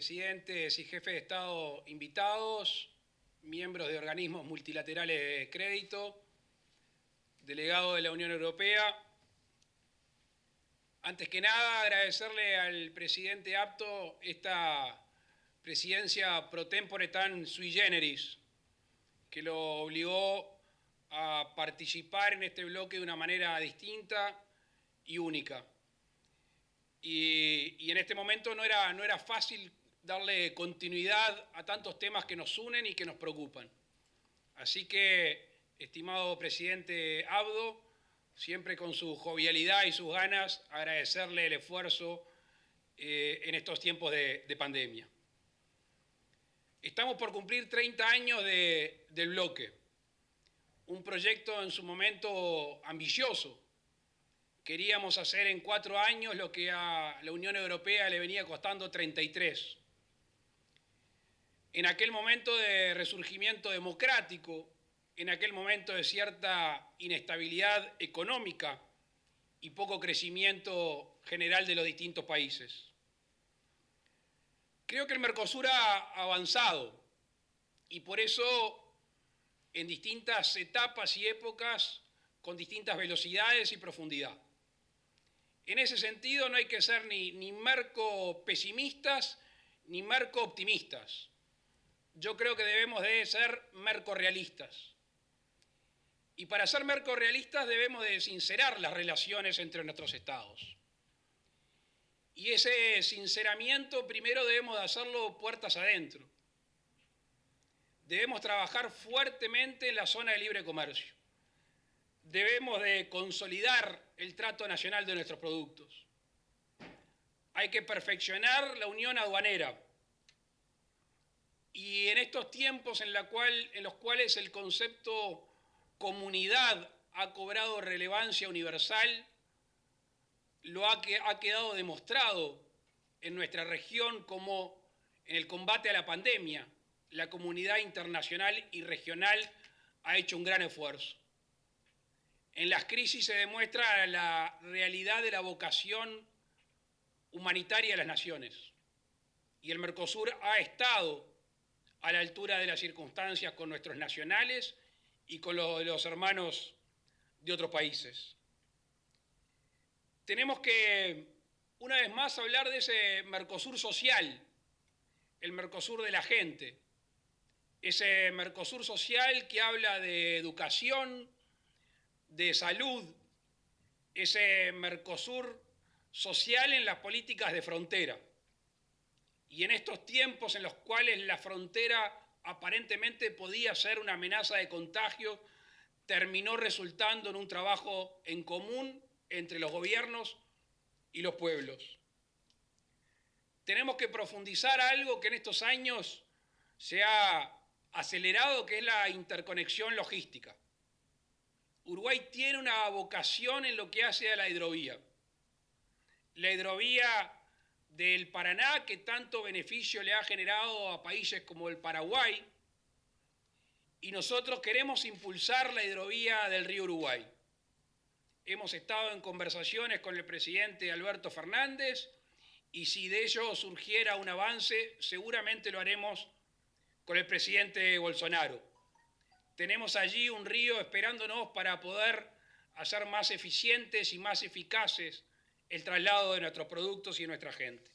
presidentes y jefes de Estado invitados, miembros de organismos multilaterales de crédito, delegado de la Unión Europea. Antes que nada, agradecerle al presidente Apto esta presidencia pro tempore tan sui generis, que lo obligó a participar en este bloque de una manera distinta y única. Y en este momento no era fácil darle continuidad a tantos temas que nos unen y que nos preocupan. Así que, estimado presidente Abdo, siempre con su jovialidad y sus ganas, agradecerle el esfuerzo en estos tiempos de pandemia. Estamos por cumplir 30 años del bloque, un proyecto en su momento ambicioso. Queríamos hacer en 4 años lo que a la Unión Europea le venía costando 33. En aquel momento de resurgimiento democrático, en aquel momento de cierta inestabilidad económica y poco crecimiento general de los distintos países. Creo que el Mercosur ha avanzado y por eso en distintas etapas y épocas con distintas velocidades y profundidad. En ese sentido no hay que ser ni merco pesimistas ni merco optimistas. Yo creo que debemos de ser merco realistas. Y para ser merco realistas debemos de sincerar las relaciones entre nuestros estados. Y ese sinceramiento primero debemos de hacerlo puertas adentro. Debemos trabajar fuertemente en la zona de libre comercio. Debemos de consolidar el trato nacional de nuestros productos. Hay que perfeccionar la unión aduanera. Y en estos tiempos en los cuales el concepto comunidad ha cobrado relevancia universal, ha quedado demostrado en nuestra región como en el combate a la pandemia, la comunidad internacional y regional ha hecho un gran esfuerzo. En las crisis se demuestra la realidad de la vocación humanitaria de las naciones. Y el Mercosur ha estado a la altura de las circunstancias con nuestros nacionales y con los hermanos de otros países. Tenemos que, una vez más, hablar de ese Mercosur social, el Mercosur de la gente, ese Mercosur social que habla de educación, de salud, ese Mercosur social en las políticas de frontera. Y en estos tiempos en los cuales la frontera aparentemente podía ser una amenaza de contagio, terminó resultando en un trabajo en común entre los gobiernos y los pueblos. Tenemos que profundizar algo que en estos años se ha acelerado, que es la interconexión logística. Uruguay tiene una vocación en lo que hace a la hidrovía. La hidrovía del Paraná, que tanto beneficio le ha generado a países como el Paraguay, y nosotros queremos impulsar la hidrovía del río Uruguay. Hemos estado en conversaciones con el presidente Alberto Fernández y si de ello surgiera un avance, seguramente lo haremos con el presidente Bolsonaro. Tenemos allí un río esperándonos para poder hacer más eficientes y más eficaces el traslado de nuestros productos y de nuestra gente.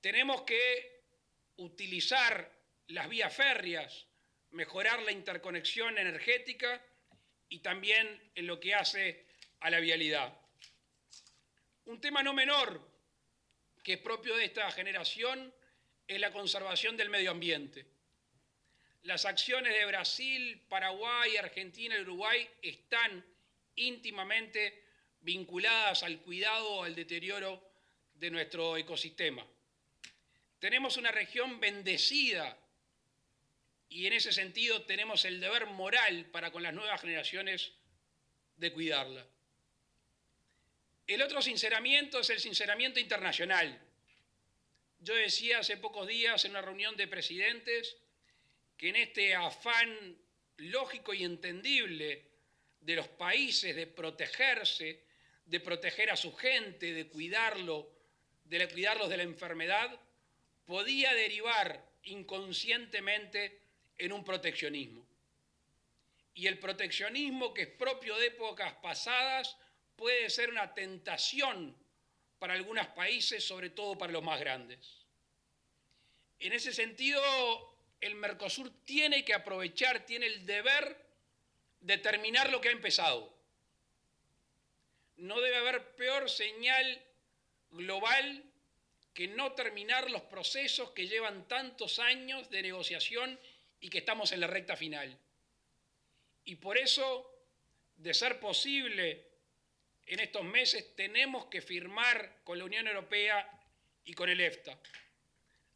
Tenemos que utilizar las vías férreas, mejorar la interconexión energética y también en lo que hace a la vialidad. Un tema no menor que es propio de esta generación es la conservación del medio ambiente. Las acciones de Brasil, Paraguay, Argentina y Uruguay están íntimamente vinculadas al cuidado, al deterioro de nuestro ecosistema. Tenemos una región bendecida y en ese sentido tenemos el deber moral para con las nuevas generaciones de cuidarla. El otro sinceramiento es el sinceramiento internacional. Yo decía hace pocos días en una reunión de presidentes que en este afán lógico y entendible de los países de protegerse, de proteger a su gente, de cuidarlo de cuidarlos de la enfermedad, podía derivar inconscientemente en un proteccionismo. Y el proteccionismo, que es propio de épocas pasadas, puede ser una tentación para algunos países, sobre todo para los más grandes. En ese sentido, el Mercosur tiene que aprovechar, tiene el deber de terminar lo que ha empezado. No debe haber peor señal global que no terminar los procesos que llevan tantos años de negociación y que estamos en la recta final. Y por eso, de ser posible, en estos meses tenemos que firmar con la Unión Europea y con el EFTA.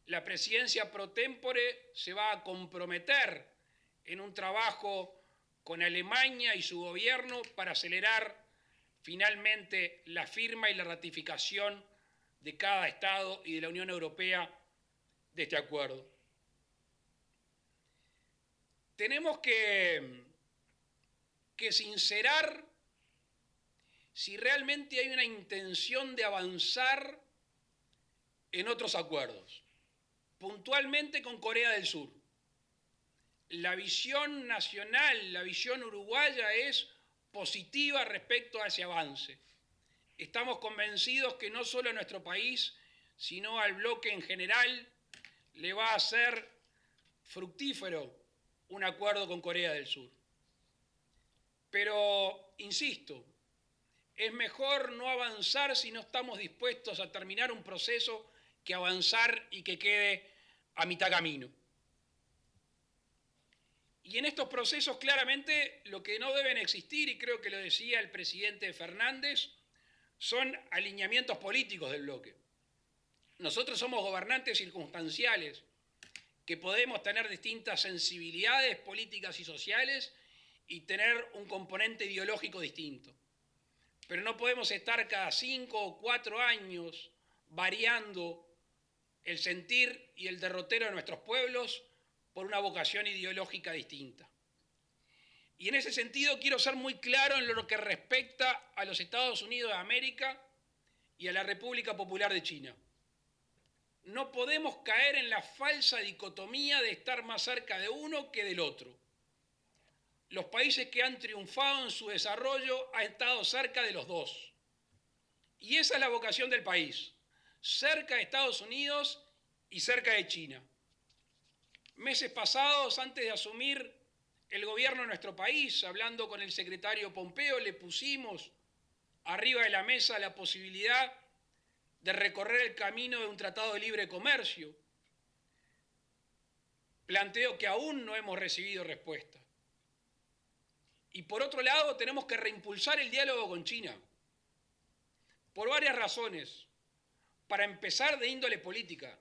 La presidencia pro tempore se va a comprometer en un trabajo con Alemania y su gobierno para acelerar finalmente la firma y la ratificación de cada Estado y de la Unión Europea de este acuerdo. Tenemos que sincerar si realmente hay una intención de avanzar en otros acuerdos, puntualmente con Corea del Sur. La visión nacional, la visión uruguaya es positiva respecto a ese avance. Estamos convencidos que no solo a nuestro país, sino al bloque en general, le va a ser fructífero un acuerdo con Corea del Sur. Pero, insisto, es mejor no avanzar si no estamos dispuestos a terminar un proceso que avanzar y que quede a mitad camino. Y en estos procesos claramente lo que no deben existir, y creo que lo decía el presidente Fernández, son alineamientos políticos del bloque. Nosotros somos gobernantes circunstanciales, que podemos tener distintas sensibilidades políticas y sociales y tener un componente ideológico distinto. Pero no podemos estar cada 5 o 4 años variando el sentir y el derrotero de nuestros pueblos por una vocación ideológica distinta. Y en ese sentido quiero ser muy claro en lo que respecta a los Estados Unidos de América y a la República Popular de China. No podemos caer en la falsa dicotomía de estar más cerca de uno que del otro. Los países que han triunfado en su desarrollo han estado cerca de los dos. Y esa es la vocación del país, cerca de Estados Unidos y cerca de China. Meses pasados, antes de asumir el gobierno de nuestro país, hablando con el secretario Pompeo, le pusimos arriba de la mesa la posibilidad de recorrer el camino de un tratado de libre comercio. Planteo que aún no hemos recibido respuesta. Y por otro lado, tenemos que reimpulsar el diálogo con China, por varias razones. Para empezar, de índole política.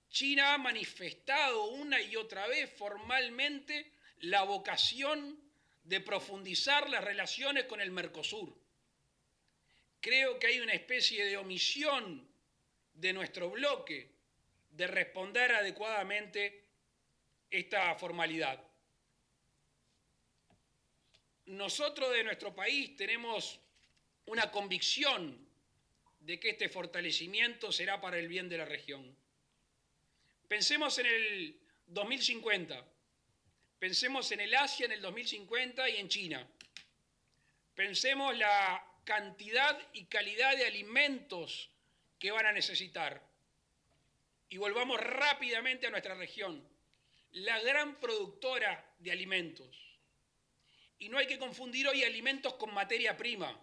China ha manifestado una y otra vez formalmente la vocación de profundizar las relaciones con el Mercosur. Creo que hay una especie de omisión de nuestro bloque de responder adecuadamente esta formalidad. Nosotros de nuestro país tenemos una convicción de que este fortalecimiento será para el bien de la región. Pensemos en el 2050, pensemos en el Asia en el 2050 y en China. Pensemos la cantidad y calidad de alimentos que van a necesitar. Y volvamos rápidamente a nuestra región, la gran productora de alimentos. Y no hay que confundir hoy alimentos con materia prima.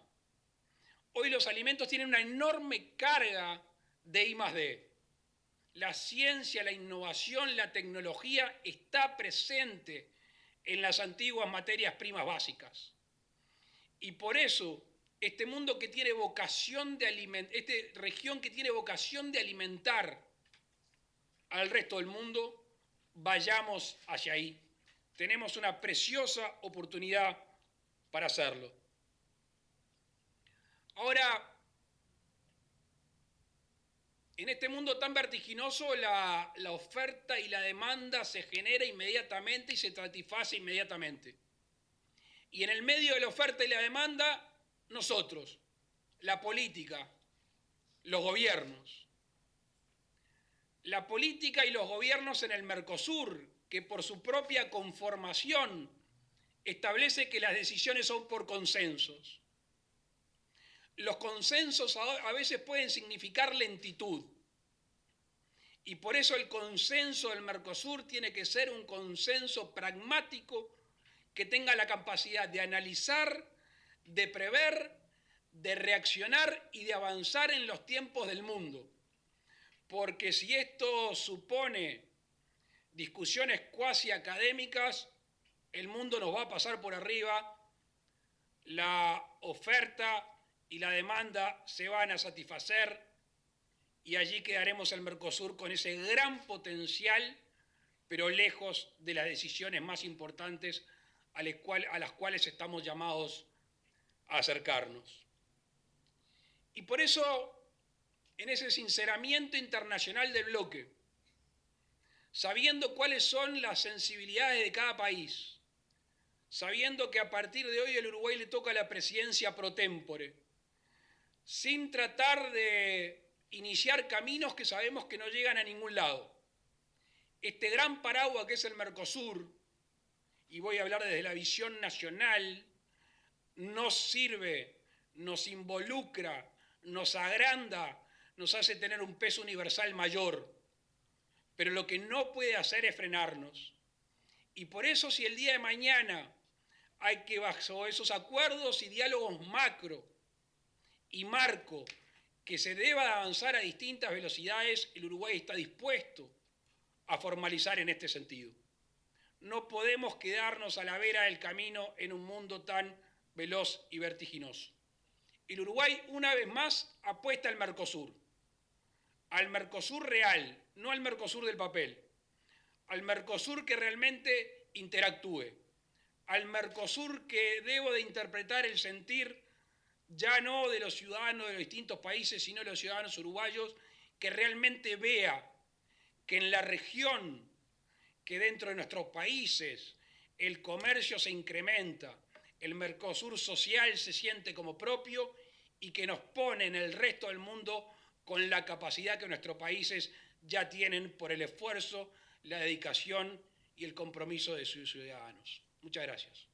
Hoy los alimentos tienen una enorme carga de I+D. La ciencia, la innovación, la tecnología está presente en las antiguas materias primas básicas. Y por eso, esta región que tiene vocación de alimentar al resto del mundo, vayamos hacia ahí. Tenemos una preciosa oportunidad para hacerlo. Ahora, en este mundo tan vertiginoso, la oferta y la demanda se genera inmediatamente y se satisface inmediatamente. Y en el medio de la oferta y la demanda, nosotros, la política, los gobiernos. La política y los gobiernos en el Mercosur, que por su propia conformación establece que las decisiones son por consensos. Los consensos a veces pueden significar lentitud. Y por eso el consenso del Mercosur tiene que ser un consenso pragmático que tenga la capacidad de analizar, de prever, de reaccionar y de avanzar en los tiempos del mundo. Porque si esto supone discusiones cuasi académicas, el mundo nos va a pasar por arriba, la oferta y la demanda se van a satisfacer y allí quedaremos el Mercosur con ese gran potencial, pero lejos de las decisiones más importantes a las cuales estamos llamados a acercarnos. Y por eso, en ese sinceramiento internacional del bloque, sabiendo cuáles son las sensibilidades de cada país, sabiendo que a partir de hoy el Uruguay le toca la presidencia pro tempore, sin tratar de iniciar caminos que sabemos que no llegan a ningún lado. Este gran paraguas que es el Mercosur, y voy a hablar desde la visión nacional, nos sirve, nos involucra, nos agranda, nos hace tener un peso universal mayor, pero lo que no puede hacer es frenarnos. Y por eso si el día de mañana hay que, bajo esos acuerdos y diálogos macro y marco, que se deba avanzar a distintas velocidades, el Uruguay está dispuesto a formalizar en este sentido. No podemos quedarnos a la vera del camino en un mundo tan veloz y vertiginoso. El Uruguay, una vez más, apuesta al Mercosur real, no al Mercosur del papel, al Mercosur que realmente interactúe, al Mercosur que debo de interpretar el sentir ya no de los ciudadanos de los distintos países, sino de los ciudadanos uruguayos, que realmente vea que en la región, que dentro de nuestros países el comercio se incrementa, el Mercosur social se siente como propio y que nos pone en el resto del mundo con la capacidad que nuestros países ya tienen por el esfuerzo, la dedicación y el compromiso de sus ciudadanos. Muchas gracias.